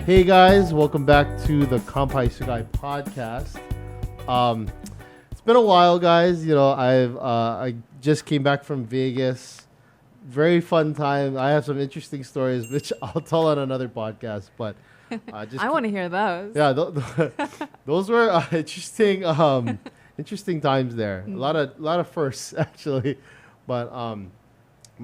Hey guys, welcome back to the Kampai Sugai podcast. It's been a while, guys. You know, I just came back from Vegas. Very fun time. I have some interesting stories, which I'll tell on another podcast. But I want to hear those. Yeah, those were interesting times there. A lot of firsts actually, but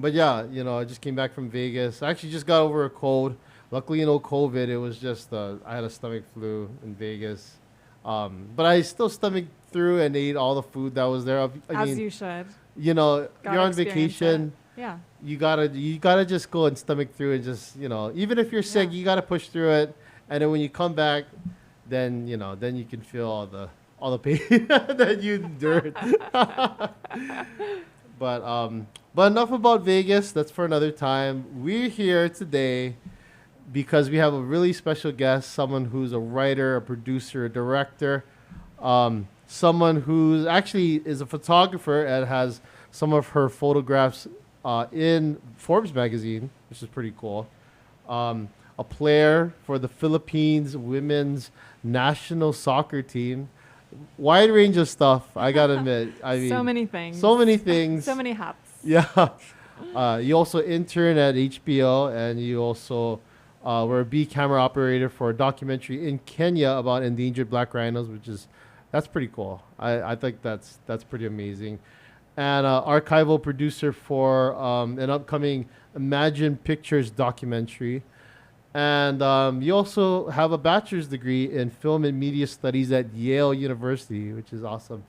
yeah, you know, I just came back from Vegas. I actually just got over a cold. Luckily, no COVID. It was just I had a stomach flu in Vegas, but I still stomached through and ate all the food that was there. As you should. You know, Gotta you're on experience vacation. it. Yeah. You gotta just go and stomach through and just, you know, even if you're sick, you gotta push through it. And then when you come back, then you can feel all the pain that you endured. But enough about Vegas. That's for another time. We're here today because we have a really special guest, someone who's a writer, a producer, a director, someone who actually is a photographer and has some of her photographs in Forbes magazine, which is pretty cool. A player for the Philippines women's national soccer team. Wide range of stuff, I gotta admit. I mean, so many things. So many things. So many hats. Yeah. You also intern at HBO, and you also were a B camera operator for a documentary in Kenya about endangered black rhinos, that's pretty cool. I think that's pretty amazing. And archival producer for an upcoming Imagine Pictures documentary. And you also have a bachelor's degree in film and media studies at Yale University, which is awesome.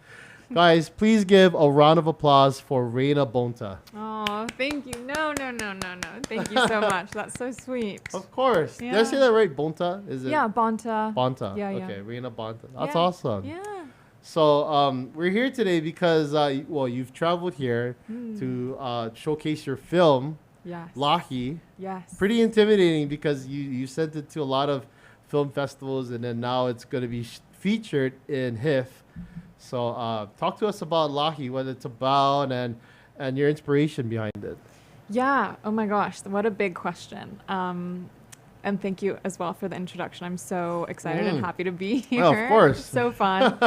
Guys, please give a round of applause for Reina Bonta. Oh, thank you. No. Thank you so much. That's so sweet. Of course. Yeah. Did I say that right? Bonta? Is it? Yeah, Bonta. Bonta. Yeah. Okay, Reina Bonta. That's Yeah. awesome. Yeah. So we're here today because, you've traveled here to showcase your film, Yes. Lahi. Yes. Pretty intimidating because you sent it to a lot of film festivals, and then now it's going to be featured in HIF. So talk to us about Lahi, what it's about, and your inspiration behind it. Yeah. Oh my gosh. What a big question. And thank you as well for the introduction. I'm so excited and happy to be here. Oh, of course. It's so fun.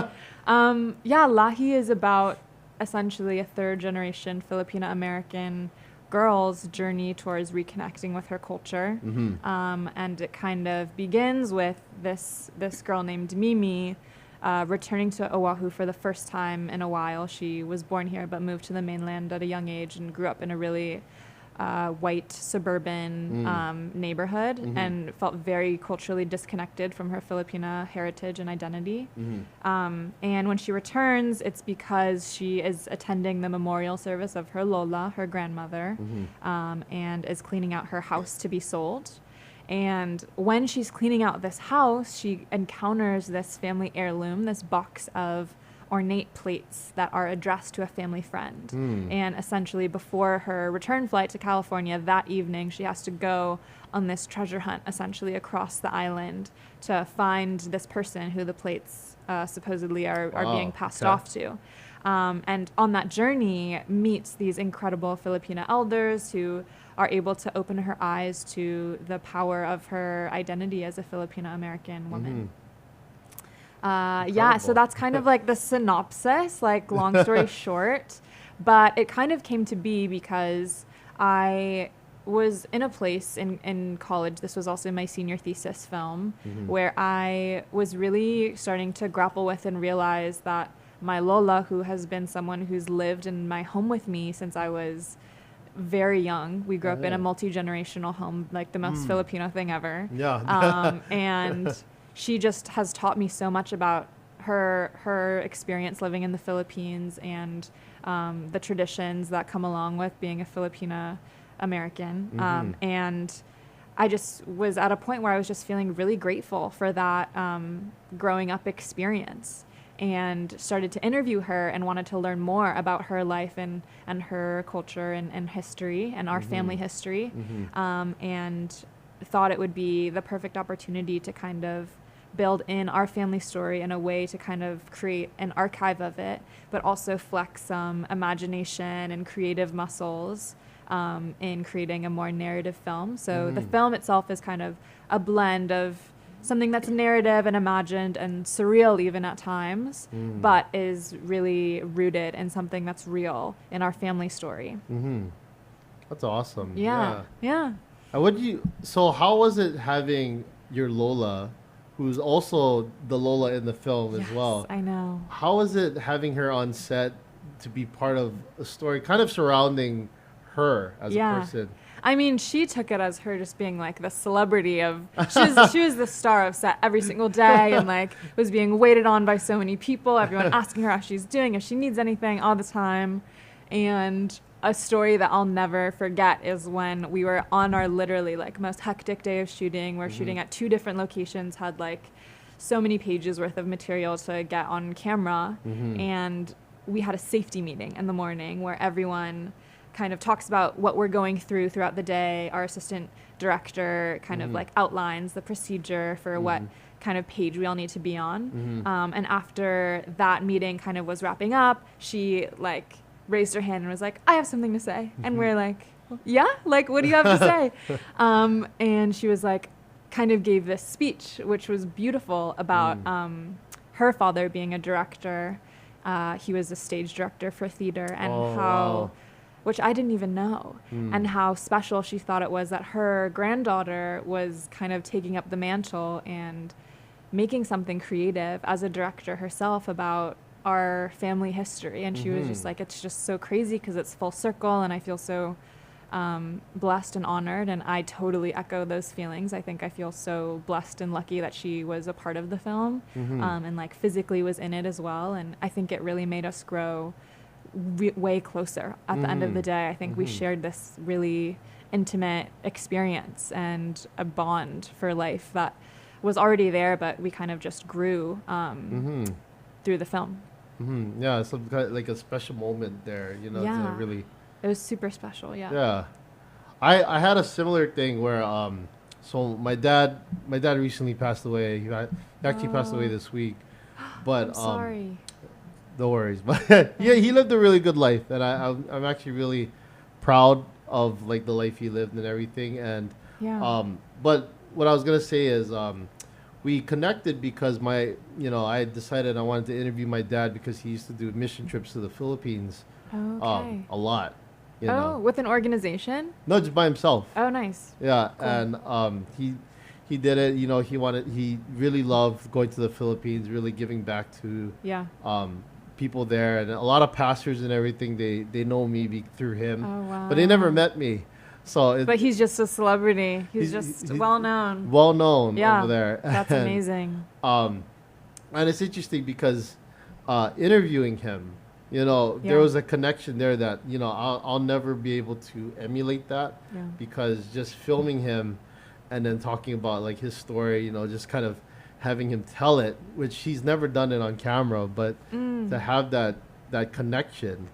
Lahi is about essentially a third generation Filipino American girl's journey towards reconnecting with her culture. And it kind of begins with this girl named Mimi returning to Oahu for the first time in a while. She was born here but moved to the mainland at a young age and grew up in a really white suburban neighborhood and felt very culturally disconnected from her Filipina heritage and identity. And when she returns, it's because she is attending the memorial service of her Lola, her grandmother, and is cleaning out her house to be sold. And when she's cleaning out this house, she encounters this family heirloom, this box of ornate plates that are addressed to a family friend. And essentially before her return flight to California that evening, she has to go on this treasure hunt essentially across the island to find this person who the plates supposedly are being passed off to. And on that journey meets these incredible Filipina elders who are able to open her eyes to the power of her identity as a Filipino American woman. So that's kind of like the synopsis, like long story short, but it kind of came to be because I was in a place in college, this was also my senior thesis film, where I was really starting to grapple with and realize that my Lola, who has been someone who's lived in my home with me since I was very young. We grew up in a multi-generational home, like the most Filipino thing ever. Yeah. And she just has taught me so much about her experience living in the Philippines and the traditions that come along with being a Filipina American. And I just was at a point where I was just feeling really grateful for that growing up experience, and started to interview her and wanted to learn more about her life and her culture and history and our family history, and thought it would be the perfect opportunity to kind of build in our family story in a way to kind of create an archive of it, but also flex some imagination and creative muscles in creating a more narrative film. So the film itself is kind of a blend of something that's narrative and imagined and surreal even at times, but is really rooted in something that's real in our family story. That's awesome. Yeah. And so how was it having your Lola, who's also the Lola in the film as well? I know. How was it having her on set to be part of a story kind of surrounding her as a person? I mean, she took it as her just being like the celebrity of, she was the star of set every single day and like was being waited on by so many people, everyone asking her how she's doing, if she needs anything all the time. And a story that I'll never forget is when we were on our literally like most hectic day of shooting. We're shooting at 2 different locations, had like so many pages worth of material to get on camera. And we had a safety meeting in the morning where everyone kind of talks about what we're going throughout the day. Our assistant director kind of like outlines the procedure for what kind of page we all need to be on. And after that meeting kind of was wrapping up, she like raised her hand and was like, I have something to say. And we're like, yeah, like, what do you have to say? And she was like, kind of gave this speech, which was beautiful about her father being a director. He was a stage director for theater, and which I didn't even know, and how special she thought it was that her granddaughter was kind of taking up the mantle and making something creative as a director herself about our family history. And she was just like, it's just so crazy because it's full circle, and I feel so blessed and honored, and I totally echo those feelings. I think I feel so blessed and lucky that she was a part of the film, and like physically was in it as well, and I think it really made us grow way closer at the end of the day. I think we shared this really intimate experience and a bond for life that was already there, but we kind of just grew through the film. Yeah, it's like a special moment there, you know. Yeah. To really, it was super special. yeah. I had a similar thing where so my dad recently passed away. He actually passed away this week, but I'm sorry. no worries. But yeah, he lived a really good life, and I'm actually really proud of like the life he lived and everything. And but what I was gonna say is we connected because I decided I wanted to interview my dad because he used to do mission trips to the Philippines a lot. You know. With an organization? No, just by himself. Oh, nice. Yeah, Cool. and he did it. You know, he really loved going to the Philippines, really giving back to people there, and a lot of pastors and everything. They know me through him, but they never met me. So but he's just a celebrity. He's just well known. Well known over there. That's amazing. And it's interesting because interviewing him, you know, there was a connection there that, you know, I'll never be able to emulate that because just filming him and then talking about like his story, you know, just kind of having him tell it, which he's never done it on camera, but to have that connection,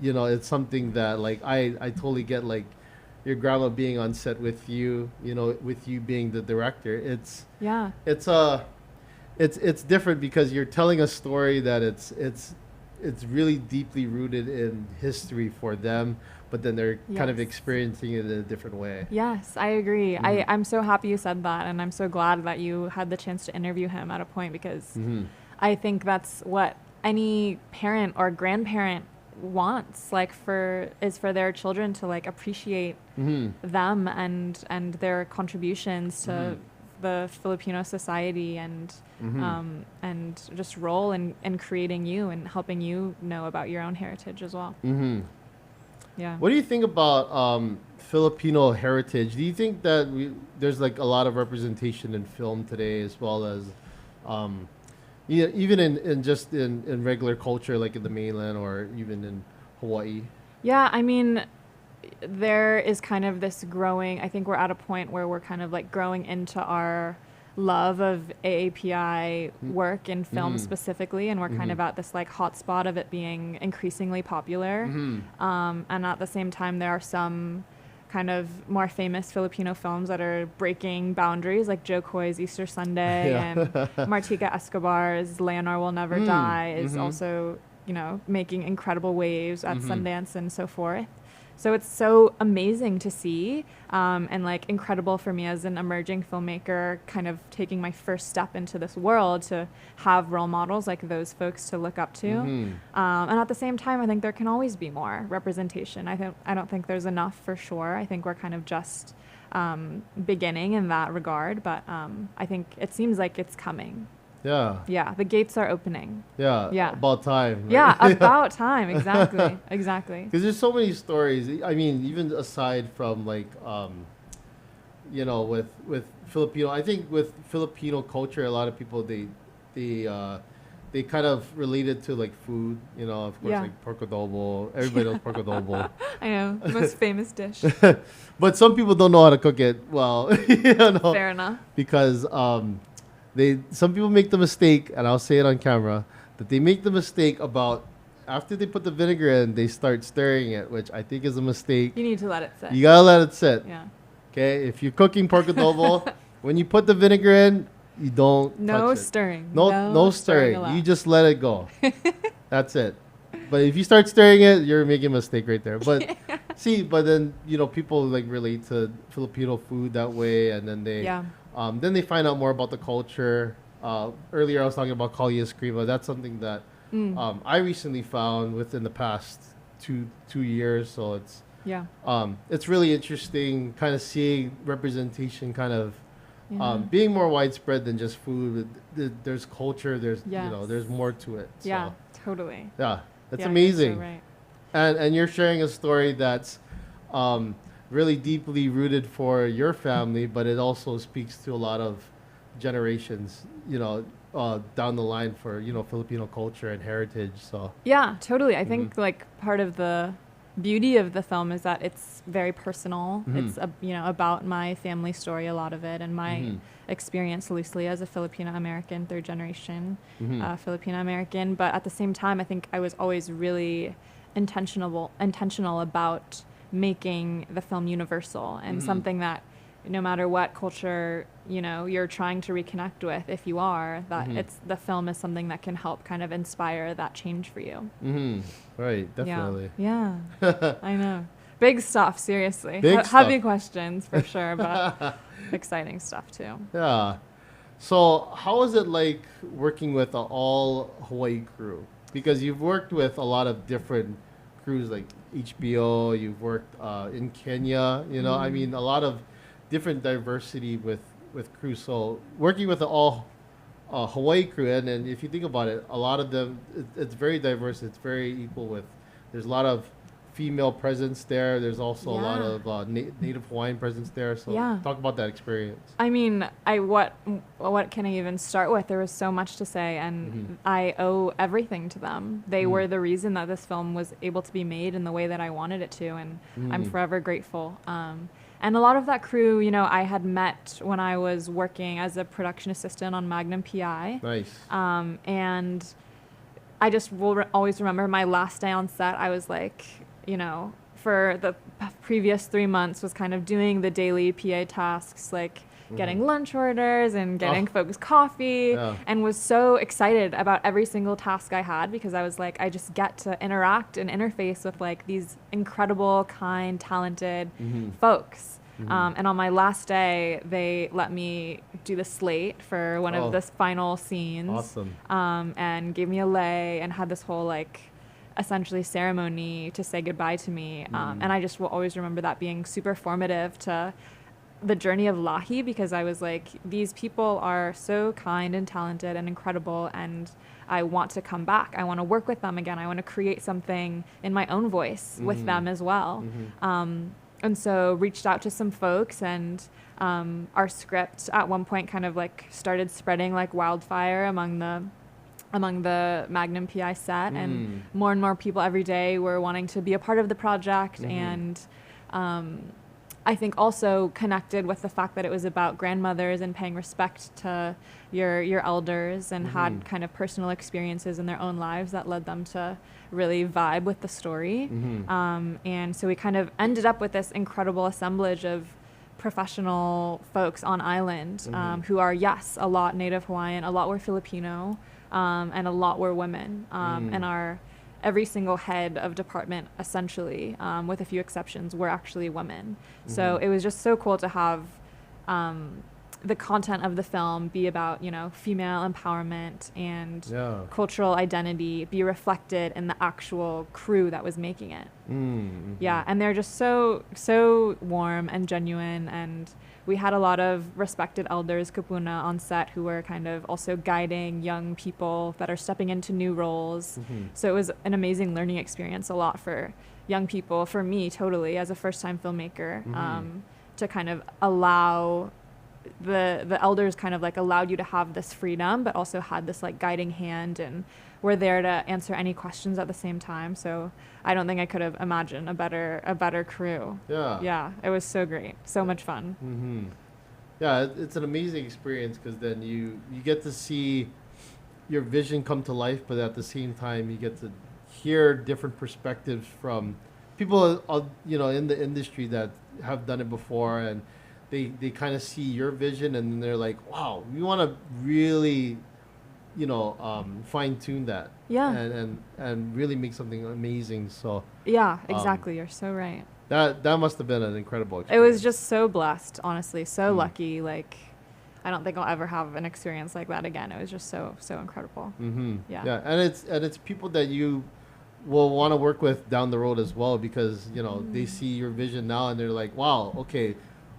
you know, it's something that like I totally get, like your grandma being on set with you, you know, with you being the director. It's different because you're telling a story that it's really deeply rooted in history for them, but then they're kind of experiencing it in a different way. Yes, I agree. I'm so happy you said that, and I'm so glad that you had the chance to interview him at a point, because I think that's what any parent or grandparent wants, like for their children to like appreciate them and their contributions to the Filipino society and just role in creating you and helping you know about your own heritage as well. Yeah. What do you think about Filipino heritage? Do you think that there's like a lot of representation in film today, as well as even in regular culture, like in the mainland or even in Hawaii? Yeah, I mean, there is kind of this growing, I think we're at a point where we're kind of like growing into our love of AAPI work in film specifically, and we're kind of at this like hotspot of it being increasingly popular. And at the same time, there are some kind of more famous Filipino films that are breaking boundaries, like Joe Coy's Easter Sunday and Martika Escobar's Leonor Will Never Die is also, you know, making incredible waves at Sundance and so forth. So it's so amazing to see, and like incredible for me as an emerging filmmaker, kind of taking my first step into this world to have role models like those folks to look up to. And at the same time, I think there can always be more representation. I don't think there's enough for sure. I think we're kind of just beginning in that regard, but I think it seems like it's coming. Yeah, the gates are opening. Yeah. About time. Right? Yeah, about time. Exactly. Exactly. Because there's so many stories. I mean, even aside from like, you know, with Filipino, I think with Filipino culture, a lot of people they kind of related to like food. You know, of course, like pork adobo. Everybody knows pork adobo. I know, the most famous dish. But some people don't know how to cook it well. You know, Fair enough. because some people make the mistake, and I'll say it on camera, that they make the mistake about after they put the vinegar in, they start stirring it, which I think is a mistake. You need to let it sit. You gotta let it sit. Yeah. Okay, if you're cooking pork adobo, when you put the vinegar in, you don't No touch it. stirring. No stirring. allowed. You just let it go. That's it. But if you start stirring it, you're making a mistake right there. But see, but then you know people like relate to Filipino food that way, and then then they find out more about the culture. Earlier I was talking about Kali Escriva. That's something that I recently found within the past two years. So it's really interesting, kind of seeing representation, kind of being more widespread than just food. There's culture. There's you know there's more to it. So, Yeah, totally. Yeah, that's Yeah, amazing. you're so right. And you're sharing a story that's really deeply rooted for your family, but it also speaks to a lot of generations, you know, down the line for, you know, Filipino culture and heritage. So Yeah, totally. I think like part of the beauty of the film is that it's very personal. It's you know, about my family story, a lot of it, and my experience loosely as a Filipino American, third generation Filipino American. But at the same time, I think I was always really intentional about making the film universal and something that no matter what culture, you know, you're trying to reconnect with, if you are, that the film is something that can help kind of inspire that change for you. Right, definitely. Yeah. I know. Big stuff, seriously. Big Heavy stuff. questions for sure, but exciting stuff too. Yeah. So how is it like working with an all Hawaii crew? Because you've worked with a lot of different crews like HBO, you've worked in Kenya, you know, I mean, a lot of different diversity with crews. So working with the all Hawaii crew, and then if you think about it, a lot of them, it's very diverse. It's very equal with, there's a lot of female presence there. There's also a lot of native Hawaiian presence there. So talk about that experience. I mean, what can I even start with? There was so much to say, and I owe everything to them. They were the reason that this film was able to be made in the way that I wanted it to, and I'm forever grateful. And a lot of that crew, you know, I had met when I was working as a production assistant on Magnum PI. Nice. And I just will always remember my last day on set. I was like, you know, for the previous 3 months was kind of doing the daily PA tasks, like getting lunch orders and getting folks coffee, and was so excited about every single task I had because I was like, I just get to interact and interface with like these incredible, kind, talented folks. And on my last day, they let me do the slate for one of the final scenes. Awesome. And gave me a lei and had this whole like essentially ceremony to say goodbye to me. And I just will always remember that being super formative to the journey of Lahi, because I was like, these people are so kind and talented and incredible, and I want to come back. I want to work with them again. I want to create something in my own voice with them as well. And so reached out to some folks, and our script at one point kind of like started spreading like wildfire among the Magnum PI set, and more people every day were wanting to be a part of the project. And I think also connected with the fact that it was about grandmothers and paying respect to your elders, and had kind of personal experiences in their own lives that led them to really vibe with the story. And so we kind of ended up with this incredible assemblage of professional folks on island, who are, yes, a lot Native Hawaiian, a lot were Filipino, and a lot were women, and are every single head of department, essentially, with a few exceptions, were actually women. So it was just so cool to have the content of the film be about, female empowerment and cultural identity be reflected in the actual crew that was making it. Yeah, and they're just so warm and genuine, and we had a lot of respected elders, kupuna, on set who were kind of also guiding young people that are stepping into new roles. So it was an amazing learning experience, a lot for young people, for me totally, as a first-time filmmaker, to kind of allow the elders kind of like allowed you to have this freedom, but also had this like guiding hand and were there to answer any questions at the same time. So I don't think I could have imagined a better crew. Yeah, it was so great, so much fun. Yeah, it's an amazing experience because then you get to see your vision come to life, but at the same time you get to hear different perspectives from people in the industry that have done it before, and they kind of see your vision and they're like, wow, we want to really fine tune that and really make something amazing. So yeah, exactly, you're so right. That must have been an incredible experience. It was just so blessed, honestly, so lucky. Like, I don't think I'll ever have an experience like that again. It was just so incredible. Yeah, and it's people that you will want to work with down the road as well, because they see your vision now and they're like, wow, okay,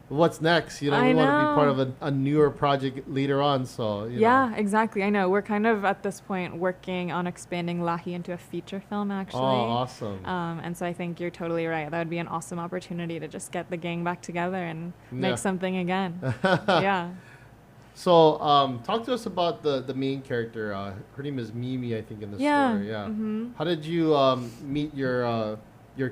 what's next? We want to be part of a newer project later on. So yeah, exactly. I know we're kind of at this point working on expanding Lahi into a feature film, actually. Oh, awesome. And so I think you're totally right. That would be an awesome opportunity to just get the gang back together and make something again. Yeah. So talk to us about the main character. Her name is Mimi, I think, in the story. Yeah. How did you meet your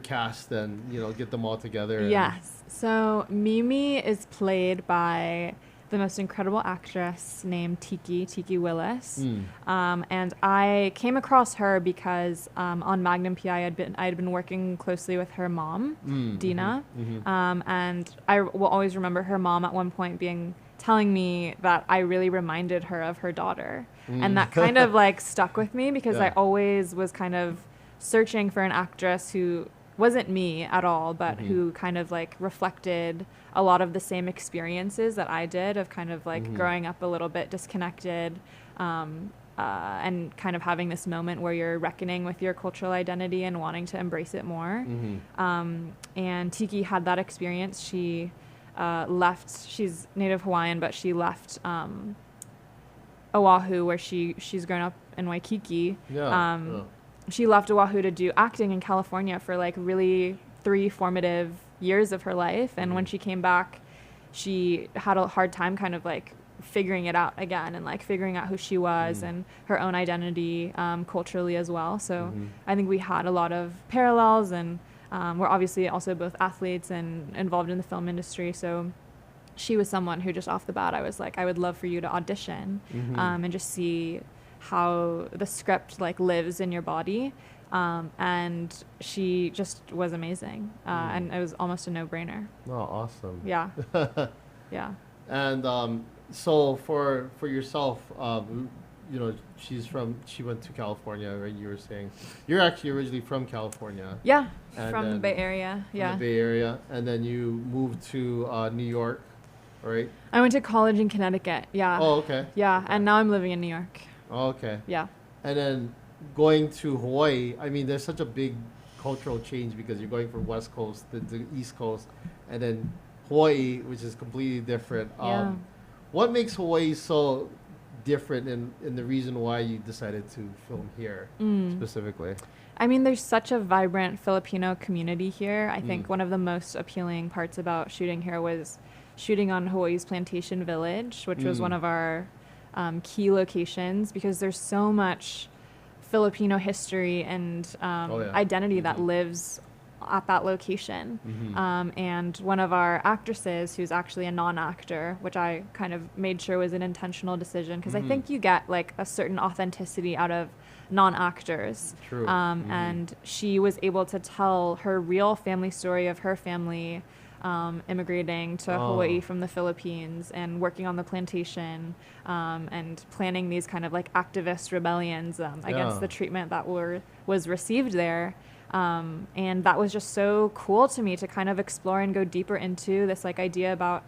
cast and get them all together? Yes. So Mimi is played by the most incredible actress named Tiki Willis. And I came across her because on Magnum PI I had been working closely with her mom, Dina. And I will always remember her mom at one point telling me that I really reminded her of her daughter. And that kind of like stuck with me because I always was kind of searching for an actress who wasn't me at all, but who kind of like reflected a lot of the same experiences that I did of kind of like growing up a little bit disconnected, and kind of having this moment where you're reckoning with your cultural identity and wanting to embrace it more. And Tiki had that experience. She left, she's Native Hawaiian, but she left Oahu, where she's grown up in Waikiki. She left Oahu to do acting in California for like really 3 formative years of her life. And when she came back, she had a hard time kind of like figuring it out again and like figuring out who she was and her own identity culturally as well. So I think we had a lot of parallels, and we're obviously also both athletes and involved in the film industry. So she was someone who just off the bat, I was like, I would love for you to audition and just see how the script like lives in your body, and she just was amazing, and it was almost a no-brainer. Oh, awesome. Yeah. Yeah. And so for yourself, she went to California, right? You were saying you're actually originally from California. Yeah, from the Bay Area. Yeah, from the Bay Area, and then you moved to New York, right? I went to college in Connecticut. Yeah. Oh, okay. Yeah, okay. And now I'm living in New York. Oh, okay. Yeah. And then going to Hawaii, I mean, there's such a big cultural change because you're going from West Coast to the East Coast, and then Hawaii, which is completely different. What makes Hawaii so different, and the reason why you decided to film here specifically? I mean, there's such a vibrant Filipino community here. I think one of the most appealing parts about shooting here was shooting on Hawaii's Plantation Village, which was one of our key locations, because there's so much Filipino history and identity that lives at that location. And one of our actresses, who's actually a non-actor, which I kind of made sure was an intentional decision, because I think you get like a certain authenticity out of non-actors. True. And she was able to tell her real family story of her family immigrating to Hawaii from the Philippines and working on the plantation, and planning these kind of like activist rebellions against the treatment that was received there. And that was just so cool to me to kind of explore and go deeper into this like idea about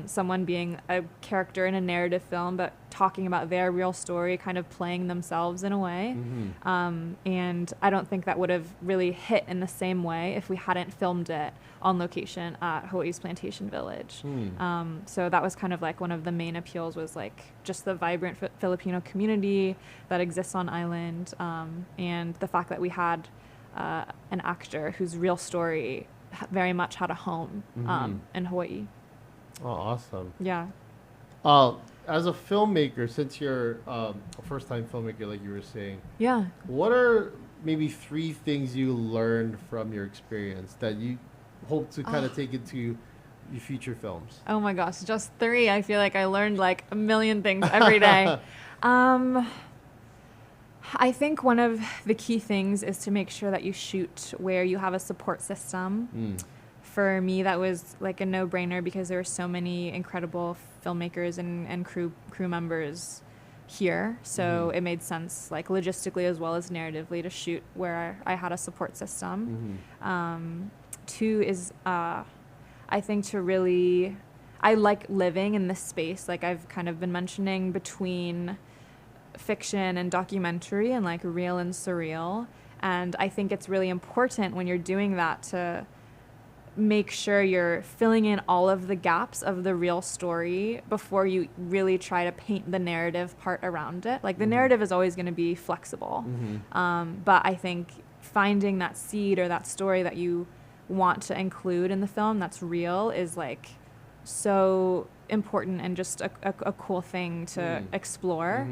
someone being a character in a narrative film, but talking about their real story, kind of playing themselves in a way. And I don't think that would have really hit in the same way if we hadn't filmed it on location at Hawaii's Plantation Village. So that was kind of like one of the main appeals, was like just the vibrant Filipino community that exists on island, and the fact that we had an actor whose real story very much had a home in Hawaii. Oh, awesome. Yeah. As a filmmaker, since you're a first-time filmmaker, like you were saying, Yeah. what are maybe 3 things you learned from your experience that you hope to kind of take into your future films? Oh my gosh, just 3. I feel like I learned like a million things every day. I think one of the key things is to make sure that you shoot where you have a support system. For me, that was like a no-brainer because there were so many incredible filmmakers and crew members here. So it made sense, like logistically as well as narratively, to shoot where I had a support system. 2 is, I think, to really, I like living in this space, like I've kind of been mentioning, between fiction and documentary and like real and surreal. And I think it's really important when you're doing that to make sure you're filling in all of the gaps of the real story before you really try to paint the narrative part around it. Like the narrative is always going to be flexible. But I think finding that seed or that story that you want to include in the film that's real is like so important and just a cool thing to explore.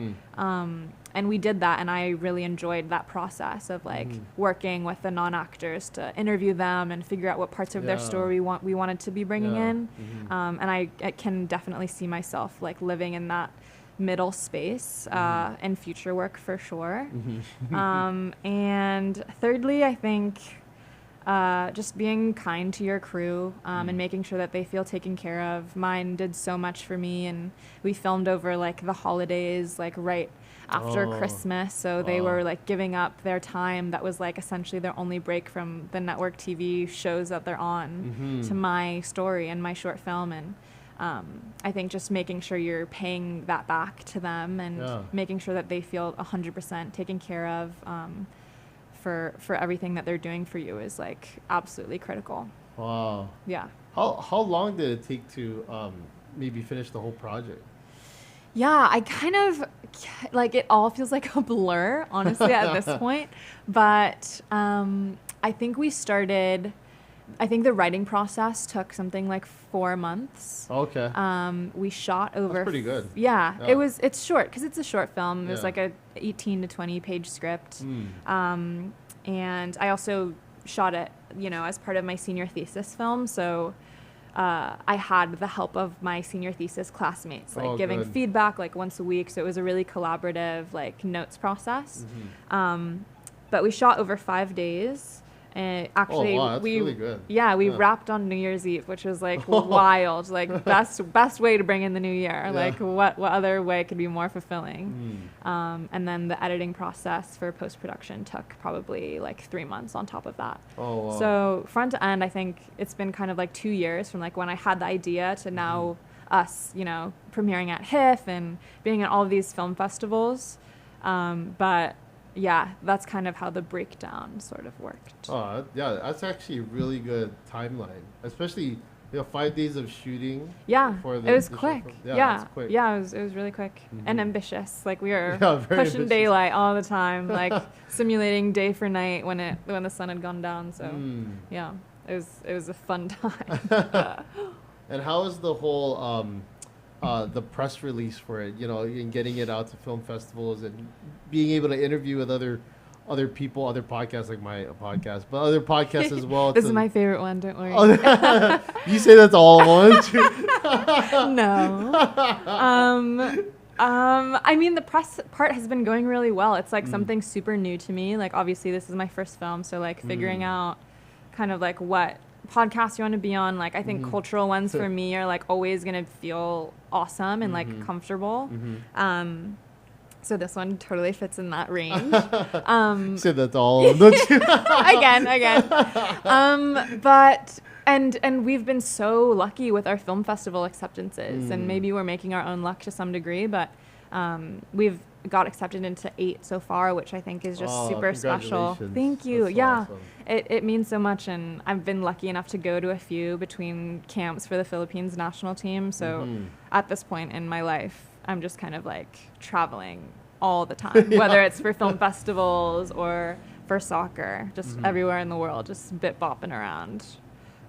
And we did that, and I really enjoyed that process of like working with the non-actors to interview them and figure out what parts of their story we wanted to be bringing in. And I can definitely see myself like living in that middle space in future work for sure. And thirdly, I think just being kind to your crew and making sure that they feel taken care of. Mine did so much for me, and we filmed over like the holidays, like right after Christmas, so they were like giving up their time that was like essentially their only break from the network TV shows that they're on to my story and my short film. And I think just making sure you're paying that back to them and making sure that they feel 100% taken care of for everything that they're doing for you is like absolutely critical. Wow. Yeah. How long did it take to maybe finish the whole project? Yeah, I kind of like it all feels like a blur, honestly, at this point. But I think the writing process took something like 4 months. Okay. We shot over. That's pretty good. Yeah. It's short because it's a short film. It was like a 18 to 20 page script. And I also shot it, as part of my senior thesis film. So I had the help of my senior thesis classmates, like giving feedback like once a week. So it was a really collaborative like notes process. But we shot over 5 days. And actually, that's really good. Yeah, we wrapped on New Year's Eve, which was like wild. Like best way to bring in the new year. Like what other way could be more fulfilling? And then the editing process for post-production took probably like 3 months on top of that. So front to end, I think it's been kind of like 2 years from like when I had the idea to now us, premiering at HIF and being at all of these film festivals. But yeah, that's kind of how the breakdown sort of worked. Oh, yeah, that's actually a really good timeline, especially 5 days of shooting. Yeah, it was quick. Yeah, quick. Yeah, it was really quick and ambitious. Like we were pushing ambitious. daylight all the time, like simulating day for night when the sun had gone down. So yeah, it was a fun time. And how is the whole the press release for it, and getting it out to film festivals and being able to interview with other people, other podcasts like my podcast, but other podcasts as well. This is my favorite one, don't worry. You say that's all ones? No. I mean, the press part has been going really well. It's like something super new to me. Like obviously this is my first film, so like figuring out kind of like what podcasts you want to be on. Like, I think cultural ones for me are like always going to feel awesome and like comfortable. So this one totally fits in that range. Say that to all of them. Again. But and we've been so lucky with our film festival acceptances, and maybe we're making our own luck to some degree, but we've got accepted into 8 so far, which I think is just super special. Thank you. That's yeah. awesome. It means so much, and I've been lucky enough to go to a few between camps for the Philippines national team. So at this point in my life, I'm just kind of like traveling all the time, whether it's for film festivals or for soccer, just everywhere in the world, just bit bopping around.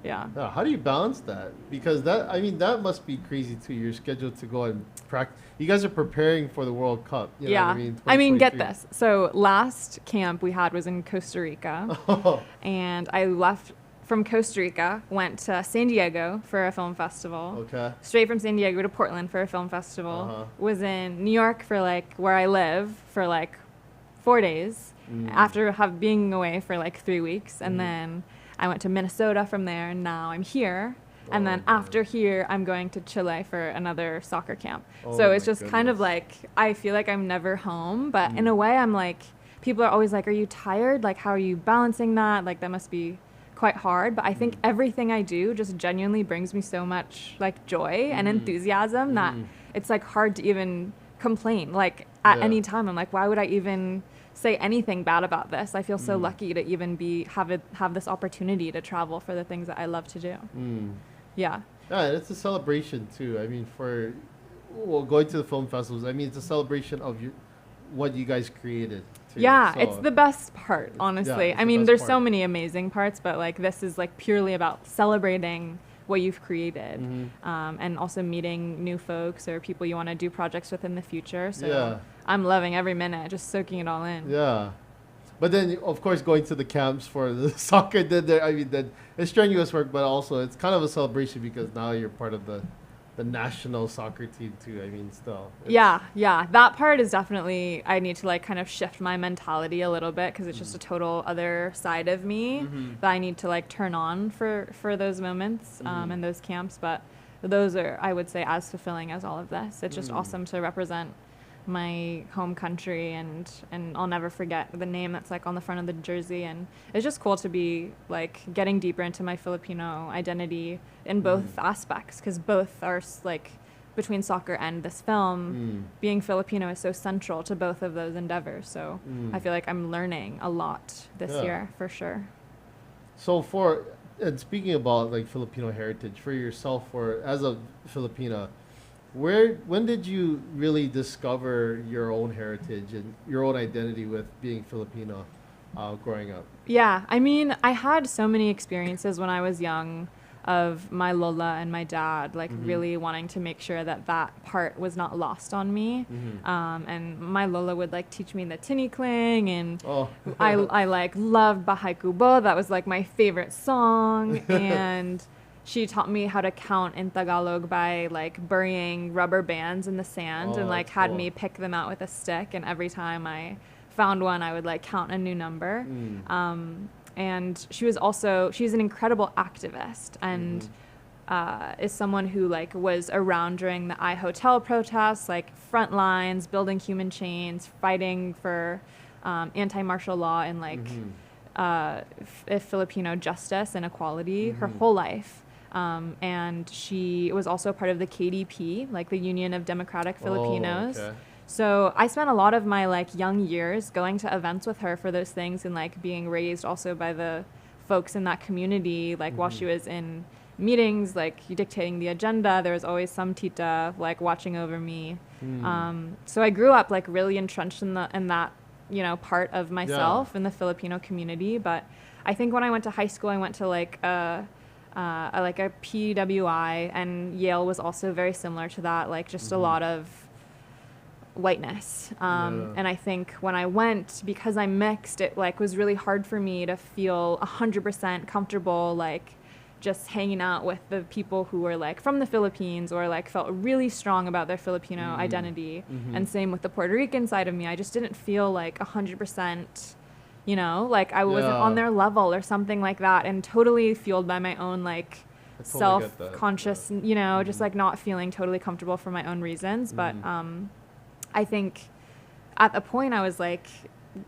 Yeah. How do you balance that? Because that must be crazy too. You're scheduled to go and practice. You guys are preparing for the World Cup. You know what I mean, get this. So last camp we had was in Costa Rica, and I left from Costa Rica, went to San Diego for a film festival. Okay. Straight from San Diego to Portland for a film festival. Was in New York for like where I live for like 4 days after being away for like 3 weeks, and then I went to Minnesota from there, and now I'm here. And then after here, I'm going to Chile for another soccer camp. So it's just kind of like, I feel like I'm never home, but in a way I'm like, people are always like, are you tired? Like, how are you balancing that? Like, that must be quite hard. But I think everything I do just genuinely brings me so much like joy and enthusiasm that it's like hard to even complain. Like at any time, I'm like, why would I even say anything bad about this? I feel so lucky to even have this opportunity to travel for the things that I love to do. Yeah, it's a celebration too. I mean, going to the film festivals, I mean, it's a celebration of what you guys created too. Yeah, so it's the best part, honestly. I mean, there's so many amazing parts, but like this is like purely about celebrating what you've created, and also meeting new folks or people you want to do projects with in the future. So I'm loving every minute, just soaking it all in. Yeah. But then, of course, going to the camps for the soccer, it's strenuous work, but also it's kind of a celebration because now you're part of the national soccer team too. I mean, still. Yeah. That part is definitely, I need to like kind of shift my mentality a little bit because it's just a total other side of me that I need to like turn on for those moments and those camps. But those are, I would say, as fulfilling as all of this. It's just awesome to represent my home country, and I'll never forget the name that's like on the front of the jersey, and it's just cool to be like getting deeper into my Filipino identity in both aspects, because both are like between soccer and this film, being Filipino is so central to both of those endeavors. So I feel like I'm learning a lot this year for sure. So and speaking about like Filipino heritage for yourself, as a Filipina, when did you really discover your own heritage and your own identity with being Filipino growing up? Yeah, I mean, I had so many experiences when I was young of my Lola and my dad, like really wanting to make sure that part was not lost on me. And my Lola would like teach me the tinikling, and I like loved Bahay Kubo. That was like my favorite song. And she taught me how to count in Tagalog by like burying rubber bands in the sand and like had me pick them out with a stick. And every time I found one, I would like count a new number. And she's an incredible activist, and is someone who like was around during the iHotel protests, like front lines, building human chains, fighting for anti-martial law and like Filipino justice and equality her whole life. And she was also part of the KDP, like the Union of Democratic Filipinos. Okay. So I spent a lot of my like young years going to events with her for those things, and like being raised also by the folks in that community. Like while she was in meetings, like dictating the agenda, there was always some tita like watching over me. So I grew up like really entrenched in that part of myself in the Filipino community. But I think when I went to high school, I went to like a PWI, and Yale was also very similar to that, like just a lot of whiteness. And I think when I went, because I'm mixed, it like was really hard for me to feel 100% comfortable like just hanging out with the people who were like from the Philippines or like felt really strong about their Filipino identity. And same with the Puerto Rican side of me. I just didn't feel like 100% you know, like I wasn't on their level or something like that, and totally fueled by my own like I totally get that, self-conscious, you know, just like not feeling totally comfortable for my own reasons. But I think at the point I was like,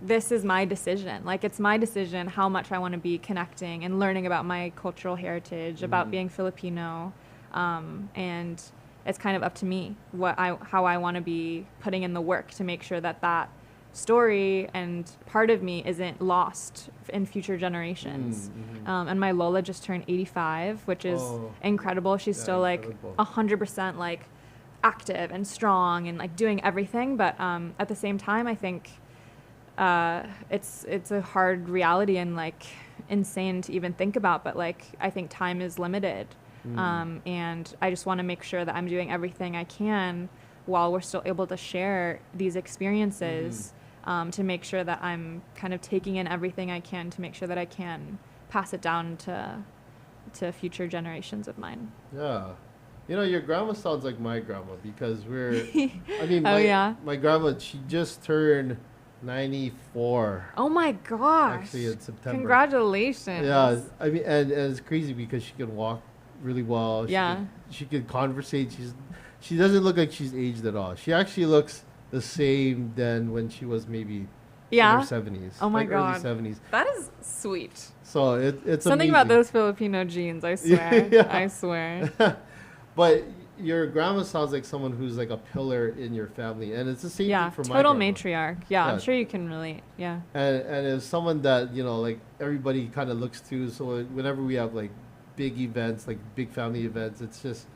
this is my decision. Like, it's my decision how much I want to be connecting and learning about my cultural heritage, about being Filipino. And it's kind of up to me how I want to be putting in the work to make sure that that story and part of me isn't lost in future generations. And my Lola just turned 85, which is incredible. She's still like 100% like active and strong and like doing everything. But at the same time, I think it's a hard reality and like insane to even think about. But like, I think time is limited. And I just want to make sure that I'm doing everything I can while we're still able to share these experiences, to make sure that I'm kind of taking in everything I can to make sure that I can pass it down to future generations of mine. Yeah. You know, your grandma sounds like my grandma because I mean, my grandma, she just turned 94. Oh my gosh. Actually, in September. Congratulations. Yeah. I mean, and it's crazy because she can walk really well. She could conversate. She doesn't look like she's aged at all. She actually looks the same than when she was maybe in her 70s. Oh my like God. Early 70s. That is sweet. So it's something amazing. about those Filipino genes, I swear. I swear. But your grandma sounds like someone who's like a pillar in your family, and it's the same thing for my total grandma. matriarch. Yeah, I'm sure you can relate. Yeah. And it's someone that, you know, like everybody kind of looks to. So whenever we have like big events, like big family events, it's just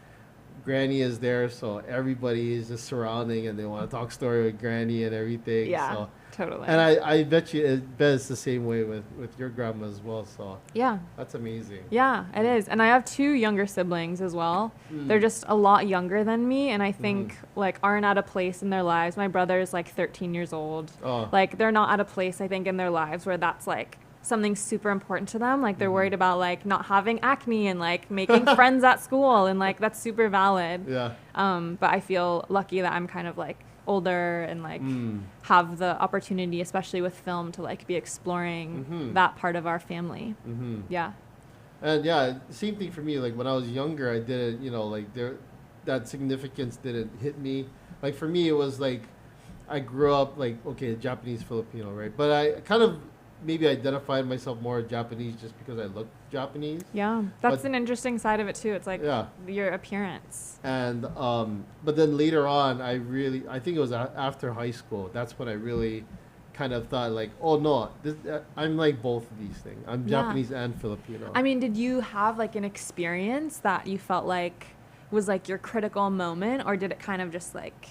Granny is there, so everybody is just surrounding and they want to talk story with Granny and everything. Yeah, so, totally. And I bet it's the same way with your grandma as well. So yeah, that's amazing. Yeah, it is. And I have 2 younger siblings as well. They're just a lot younger than me, and I think like aren't at a place in their lives. My brother is like 13 years old. Like they're not at a place, I think, in their lives where that's like something super important to them. Like they're worried about like not having acne and like making friends at school, and like that's super valid. Yeah. But I feel lucky that I'm kind of like older and like have the opportunity, especially with film, to like be exploring that part of our family. Yeah. And yeah, same thing for me. Like when I was younger, I didn't, you know, like that significance didn't hit me. Like for me, it was like I grew up like, okay, Japanese Filipino, right? But I kind of maybe identified myself more Japanese just because I looked Japanese. Yeah, that's an interesting side of it too. It's like your appearance. And but then later on, I think it was after high school. That's when I really kind of thought like, oh no, I'm like both of these things. I'm Japanese and Filipino. I mean, did you have like an experience that you felt like was like your critical moment, or did it kind of just like,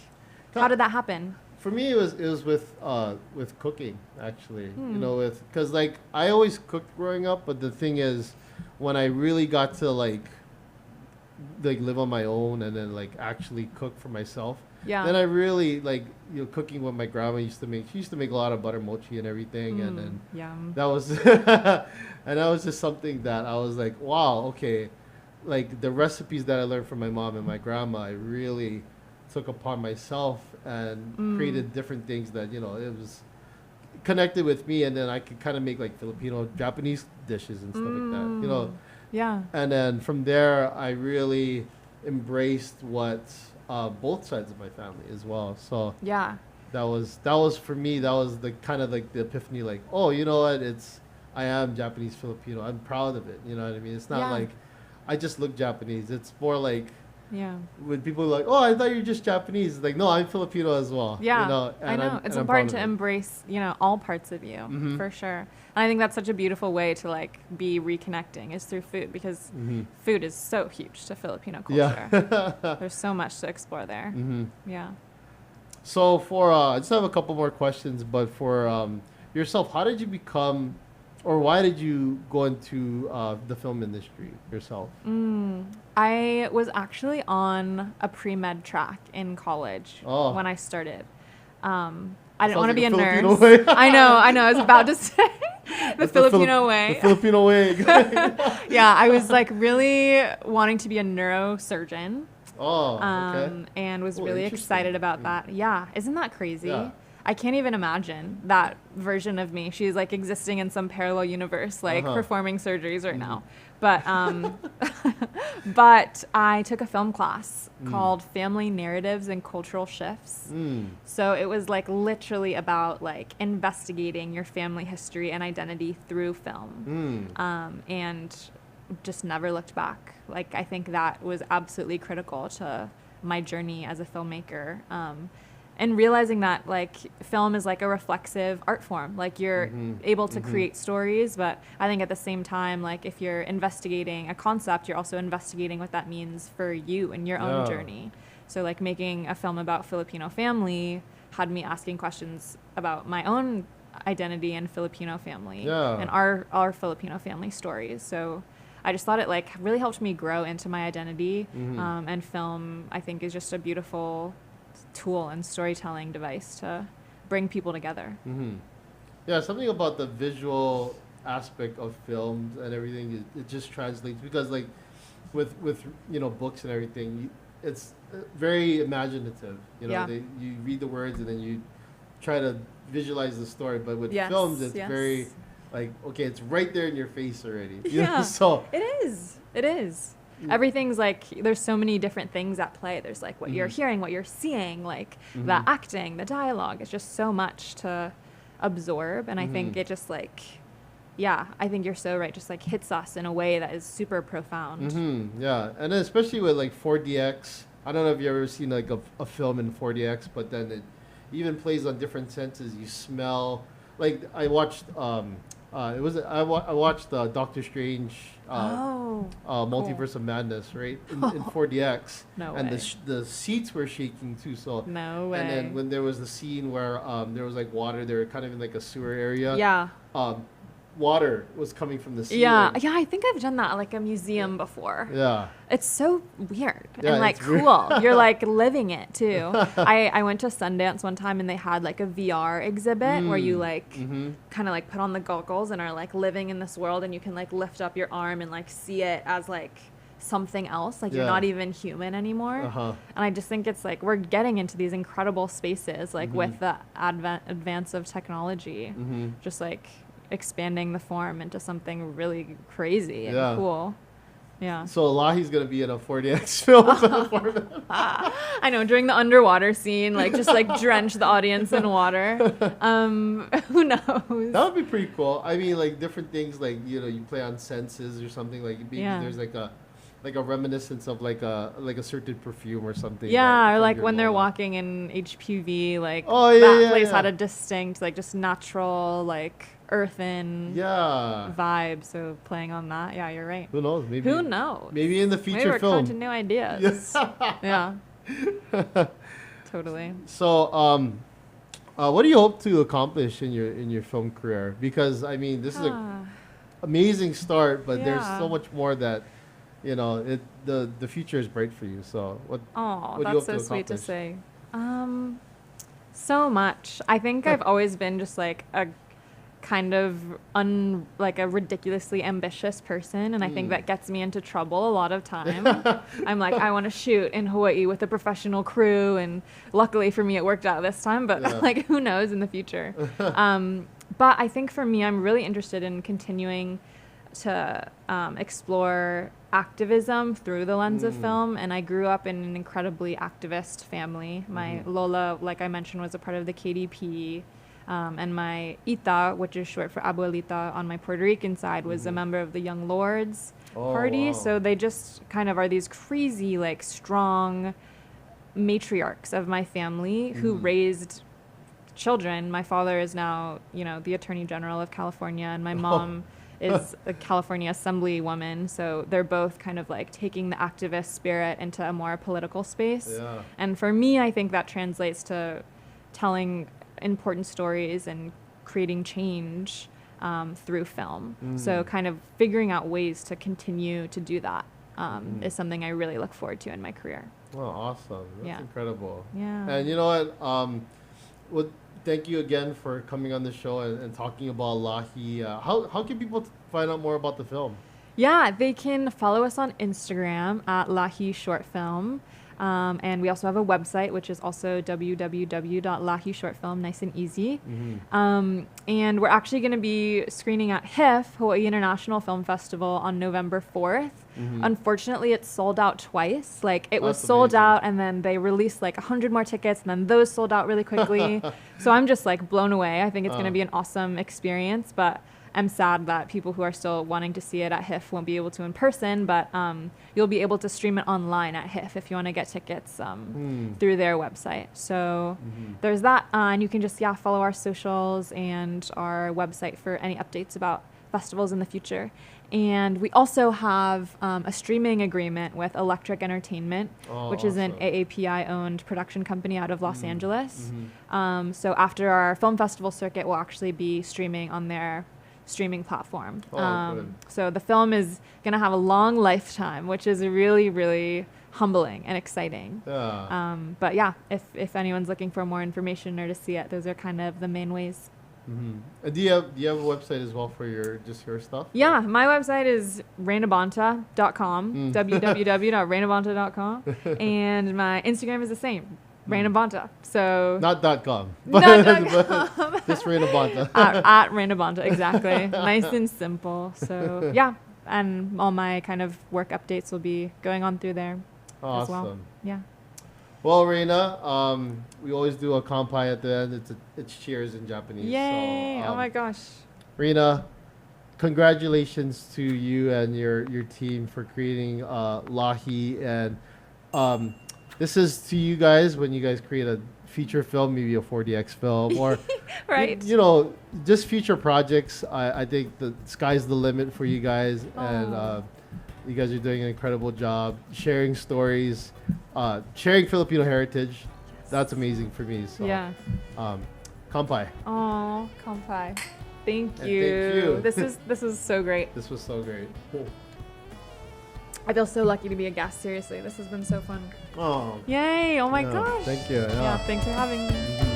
how did that happen? For me, it was with cooking, actually. You know, because like I always cooked growing up, but the thing is, when I really got to like live on my own and then like actually cook for myself, then I really like, you know, cooking what my grandma used to make. She used to make a lot of butter mochi and everything, and then that was and that was just something that I was like, wow, okay, like the recipes that I learned from my mom and my grandma, I really took upon myself and created different things that, you know, it was connected with me, and then I could kind of make like Filipino Japanese dishes and stuff like that, you know. Yeah. And then from there, I really embraced what both sides of my family as well. So yeah, that was for me, that was the kind of like the epiphany, like, oh, you know what, I am Japanese Filipino. I'm proud of it. You know what I mean? It's not like I just look Japanese. It's more like, when people are like, oh, I thought you were just Japanese. It's like, no, I'm Filipino as well. Yeah, you know, I know. It's important to embrace, you know, all parts of you, for sure. And I think that's such a beautiful way to like be reconnecting is through food, because food is so huge to Filipino culture. Yeah. There's so much to explore there. Yeah. So I just have a couple more questions, but for yourself, how did you become, or why did you go into the film industry yourself? I was actually on a pre-med track in college when I started. I didn't want to be a nurse. I know. I was about to say the Filipino way. The Filipino way. Yeah, I was like really wanting to be a neurosurgeon. Oh, okay. And was really excited about that. Yeah, isn't that crazy? Yeah. I can't even imagine that version of me. She's like existing in some parallel universe, like performing surgeries right now. But but I took a film class called Family Narratives and Cultural Shifts. So it was like literally about like investigating your family history and identity through film. And just never looked back. Like, I think that was absolutely critical to my journey as a filmmaker. And realizing that like film is like a reflexive art form, like you're able to create stories, but I think at the same time, like if you're investigating a concept, you're also investigating what that means for you and your own journey. So like making a film about Filipino family had me asking questions about my own identity and Filipino family and our Filipino family stories. So I just thought it like really helped me grow into my identity. And film, I think, is just a beautiful tool and storytelling device to bring people together. Yeah, something about the visual aspect of films and everything, it just translates, because like with you know, books and everything, it's very imaginative. You know, you read the words and then you try to visualize the story, but with films it's very like, okay, it's right there in your face already. You know? So it is. Everything's like, there's so many different things at play. There's like what you're hearing, what you're seeing, like the acting, the dialogue. It's just so much to absorb. And I think it just like, I think you're so right. Just like hits us in a way that is super profound. Yeah. And then especially with like 4DX, I don't know if you've ever seen like a film in 4DX, but then it even plays on different senses. You smell, like I watched, I watched Doctor Strange, Multiverse of Madness, right, in 4DX. No and way. the seats were shaking too. So no way. And then when there was the scene where there was like water, they were kind of in like a sewer area. Water was coming from the ceiling. I think I've done that at like a museum before. It's so weird and like cool. You're like living it too. I went to Sundance one time and they had like a VR exhibit where you like kind of like put on the goggles and are like living in this world, and you can like lift up your arm and like see it as like something else, like you're not even human anymore. And I just think it's like we're getting into these incredible spaces like with the advance of technology, just like expanding the form into something really crazy and cool. So Lahi's gonna be in a 4DX film. I know, during the underwater scene, like just like drench the audience in water. Who knows? That would be pretty cool. I mean, like different things, like, you know, you play on senses or something, like maybe there's like a reminiscence of like a certain perfume or something. Or like when they're walking in HPV, like that place had a distinct, like just natural, like earthen vibe. So playing on that, you're right. Who knows? Maybe. Who knows? Maybe in the feature maybe we're film. coming to new ideas. Totally. So, what do you hope to accomplish in your film career? Because I mean, this is an amazing start, but there's so much more that, you know, the future is bright for you. So what do you hope that's to so sweet to accomplish? say. So much. I think I've always been just like a kind of like a ridiculously ambitious person, and I think that gets me into trouble a lot of time. I'm like, I want to shoot in Hawaii with a professional crew, and luckily for me it worked out this time, but like who knows in the future. But I think for me, I'm really interested in continuing to explore activism through the lens of film. And I grew up in an incredibly activist family. My Lola, like I mentioned, was a part of the KDP. And my Ita, which is short for Abuelita on my Puerto Rican side, was a member of the Young Lords party. Wow. So they just kind of are these crazy, like strong matriarchs of my family who raised children. My father is now, you know, the Attorney General of California, and my mom is a California Assemblywoman. So they're both kind of like taking the activist spirit into a more political space. And for me, I think that translates to telling important stories and creating change through film. So kind of figuring out ways to continue to do that is something I really look forward to in my career. Oh, awesome. That's incredible. Yeah. And you know what? Well, thank you again for coming on the show and talking about Lahi. How can people find out more about the film? Yeah, they can follow us on Instagram at Lahi Short Film. And we also have a website, which is also www.lahi shortfilm, nice and easy. And we're actually going to be screening at HIF, Hawaii International Film Festival, on November 4th. Unfortunately, it's sold out twice. Like, it was That's sold amazing. out, and then they released like 100 more tickets, and then those sold out really quickly. So I'm just like blown away. I think it's going to be an awesome experience, but I'm sad that people who are still wanting to see it at HIF won't be able to in person, but you'll be able to stream it online at HIF if you want to get tickets through their website. So there's that. And you can just, follow our socials and our website for any updates about festivals in the future. And we also have a streaming agreement with Electric Entertainment, which is an AAPI-owned production company out of Los Angeles. So after our film festival circuit, we'll actually be streaming on their streaming platform. So the film is going to have a long lifetime, which is really, really humbling and exciting. But yeah, if anyone's looking for more information or to see it, those are kind of the main ways. Do you have a website as well for your stuff? Yeah, my website is reinabonta.com, www.reinabonta.com, and my Instagram is the same, Reina Bonta. So Not .com. Not .com. Just Reina Bonta. at Reina Bonta, exactly. Nice and simple. So yeah, and all my kind of work updates will be going on through there as well. Awesome. Yeah. Well, Reina, we always do a kampai at the end. It's cheers in Japanese. Yay! So, Oh my gosh. Reina, congratulations to you and your team for creating Lahi. And this is to you guys when you guys create a feature film, maybe a 4DX film, or Right. you know, just future projects. I think the sky's the limit for you guys, and you guys are doing an incredible job sharing stories, sharing Filipino heritage. That's amazing for me. So, Yeah. Kampai. Oh, Kampai. Thank And you. thank you. This is so great. This was so great. I feel so lucky to be a guest. Seriously, this has been so fun. Oh, Yay! Oh my yeah, gosh. thank you. Yeah, thanks for having me.